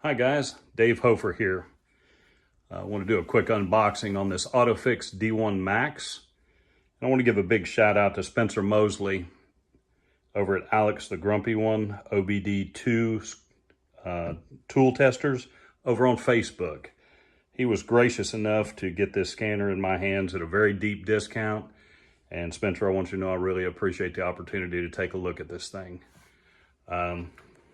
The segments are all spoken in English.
Hi guys, Dave Hofer here. I want to do a quick unboxing on this OTOFIX D1 MAX. And I want to give a big shout out to Spencer Mosley over at Alex the Grumpy One, OBD2 Tool Testers over on Facebook. He was gracious enough to get this scanner in my hands at a very deep discount. And Spencer, I want you to know I really appreciate the opportunity to take a look at this thing.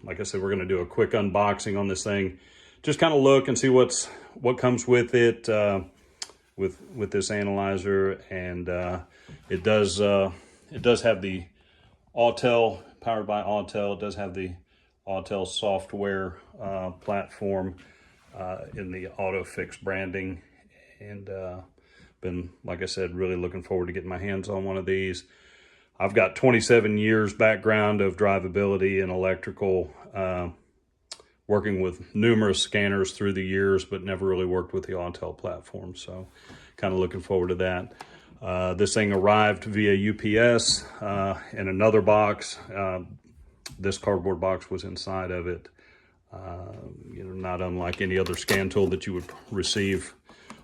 Like I said, we're going to do a quick unboxing on this thing. Just kind of look and see what comes with it, with this analyzer, and it does have the Autel, powered by Autel. It does have the Autel software platform in the OTOFIX branding, and been, like I said, really looking forward to getting my hands on one of these. I've got 27 years background of drivability and electrical, working with numerous scanners through the years, but never really worked with the Autel platform. So kind of looking forward to that. This thing arrived via UPS in another box. This cardboard box was inside of it. Not unlike any other scan tool that you would receive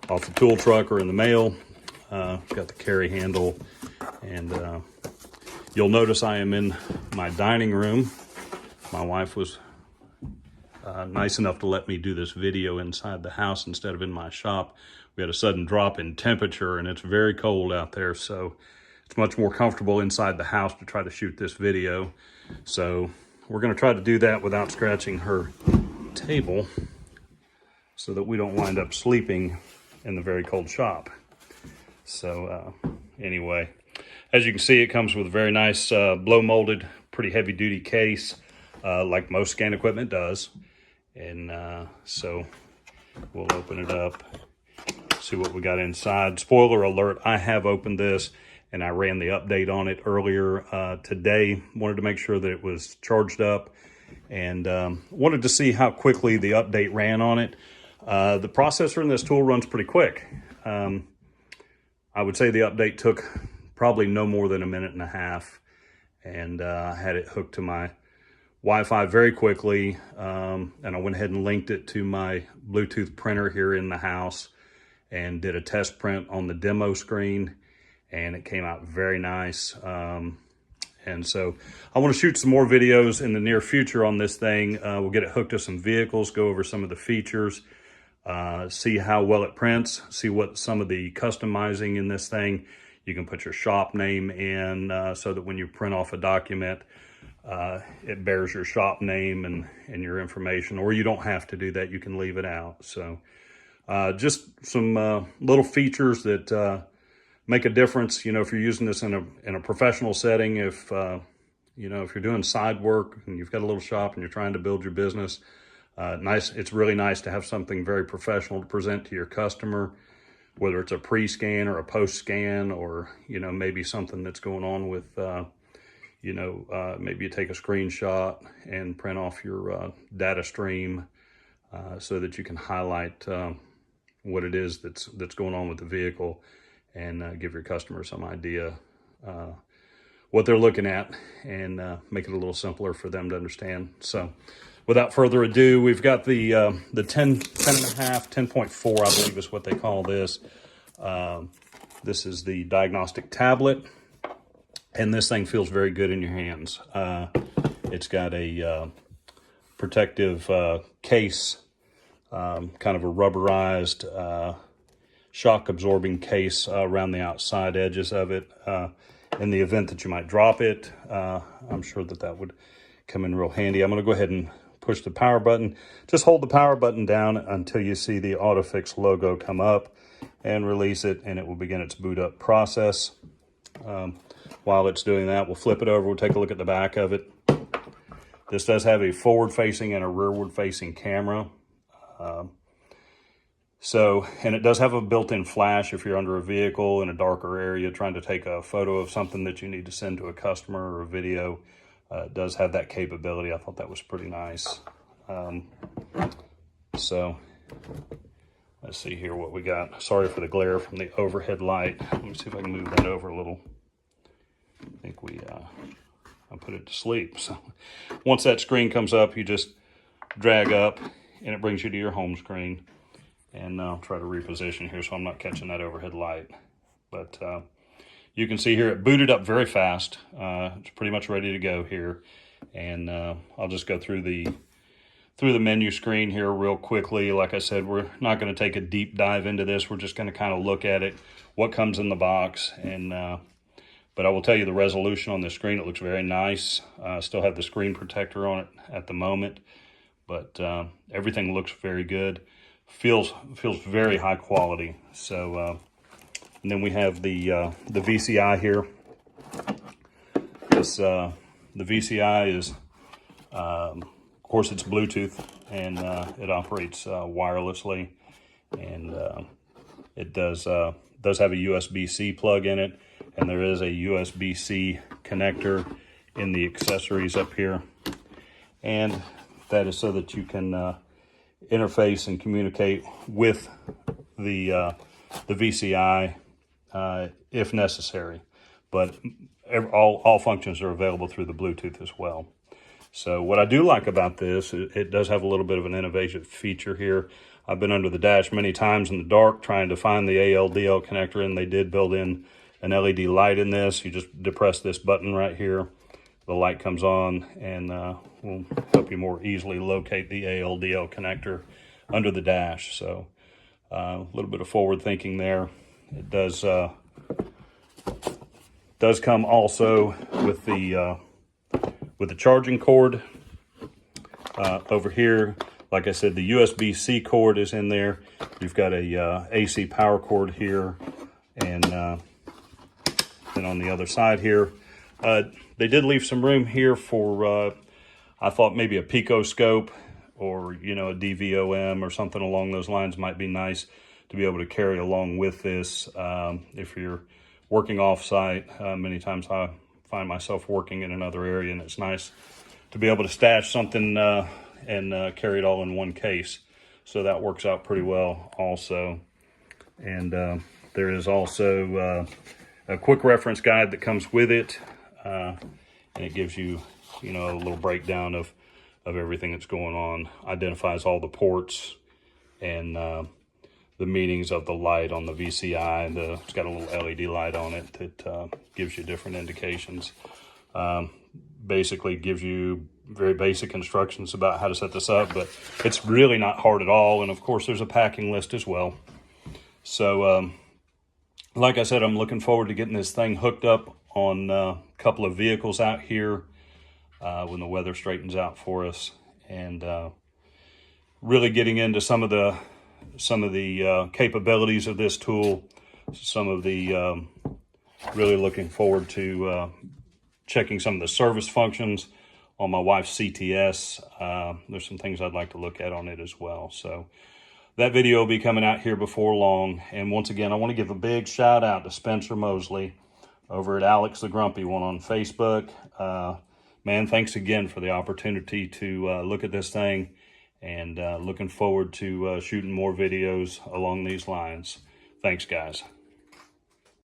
off the tool truck or in the mail. Got the carry handle, and you'll notice I am in my dining room. My wife was nice enough to let me do this video inside the house instead of in my shop. We had a sudden drop in temperature and it's very cold out there, so it's much more comfortable inside the house to try to shoot this video. So we're going to try to do that without scratching her table so that we don't wind up sleeping in the very cold shop. So anyway, as you can see, it comes with a very nice blow molded, pretty heavy duty case, like most scan equipment does. And so we'll open it up, see what we got inside. Spoiler alert, I have opened this and I ran the update on it earlier today. Wanted to make sure that it was charged up, and wanted to see how quickly the update ran on it. The processor in this tool runs pretty quick. I would say the update took probably no more than a minute and a half, and I had it hooked to my Wi-Fi very quickly, and I went ahead and linked it to my Bluetooth printer here in the house and did a test print on the demo screen, and it came out very nice. And so I want to shoot some more videos in the near future on this thing. We'll get it hooked to some vehicles, go over some of the features, see how well it prints, see what some of the customizing in this thing. You can put your shop name in so that when you print off a document, it bears your shop name and your information, or you don't have to do that. You can leave it out. So just some little features that make a difference, if you're using this in a professional setting. If if you're doing side work and you've got a little shop and you're trying to build your business, it's really nice to have something very professional to present to your customer, whether it's a pre-scan or a post-scan, or maybe something that's going on with maybe you take a screenshot and print off your data stream so that you can highlight what it is that's going on with the vehicle, and give your customer some idea what they're looking at, and make it a little simpler for them to understand. So without further ado, we've got the 10.4, I believe is what they call this. This is the diagnostic tablet, and this thing feels very good in your hands. It's got a protective case, kind of a rubberized, shock-absorbing case around the outside edges of it. In the event that you might drop it, I'm sure that would come in real handy. I'm going to go ahead and push the power button. Just hold the power button down until you see the OTOFIX logo come up, and release it, and it will begin its boot up process. While it's doing that, we'll flip it over. We'll take a look at the back of it. This does have a forward-facing and a rearward-facing camera. And it does have a built-in flash if you're under a vehicle in a darker area trying to take a photo of something that you need to send to a customer, or a video. It does have that capability. I thought that was pretty nice. So let's see here what we got. Sorry for the glare from the overhead light. Let me see if I can move that over a little. I think I put it to sleep. So once that screen comes up, you just drag up and it brings you to your home screen. And I'll try to reposition here so I'm not catching that overhead light. But you can see here it booted up very fast. It's pretty much ready to go here. And I'll just go through the menu screen here real quickly. Like I said, we're not going to take a deep dive into this. We're just going to kind of look at it, what comes in the box. And but I will tell you the resolution on the screen, it looks very nice. Still have the screen protector on it at the moment, but everything looks very good. Feels very high quality. So and then we have the VCI here. This the VCI is of course it's Bluetooth, and it operates wirelessly, and it does have a USB-C plug in it, and there is a USB-C connector in the accessories up here, and that is so that you can interface and communicate with the VCI if necessary. But all functions are available through the Bluetooth as well. So what I do like about this, it does have a little bit of an innovative feature here. I've been under the dash many times in the dark trying to find the ALDL connector, and they did build in an LED light in this. You just depress this button right here. The light comes on, and will help you more easily locate the ALDL connector under the dash. So a little bit of forward thinking there. It does come also with the charging cord. Over here, like I said, the USB-C cord is in there. You've got a AC power cord here, and then on the other side here, they did leave some room here for, I thought maybe a picoscope, or, you know, a DVOM or something along those lines might be nice to be able to carry along with this if you're working off-site. Many times I find myself working in another area, and it's nice to be able to stash something and carry it all in one case. So that works out pretty well also. And there is also a quick reference guide that comes with it, and it gives you, you know, a little breakdown of everything that's going on, identifies all the ports and the meanings of the light on the VCI. It's got a little LED light on it that gives you different indications. Basically gives you very basic instructions about how to set this up, but it's really not hard at all. And of course, there's a packing list as well. So like I said, I'm looking forward to getting this thing hooked up on a couple of vehicles out here when the weather straightens out for us, and really getting into some of the capabilities of this tool. Some of the really looking forward to checking some of the service functions on my wife's CTS. There's some things I'd like to look at on it as well. So that video will be coming out here before long. And once again, I want to give a big shout out to Spencer Mosley over at Alex the Grumpy One on Facebook. Man, thanks again for the opportunity to look at this thing, and looking forward to shooting more videos along these lines. Thanks, guys.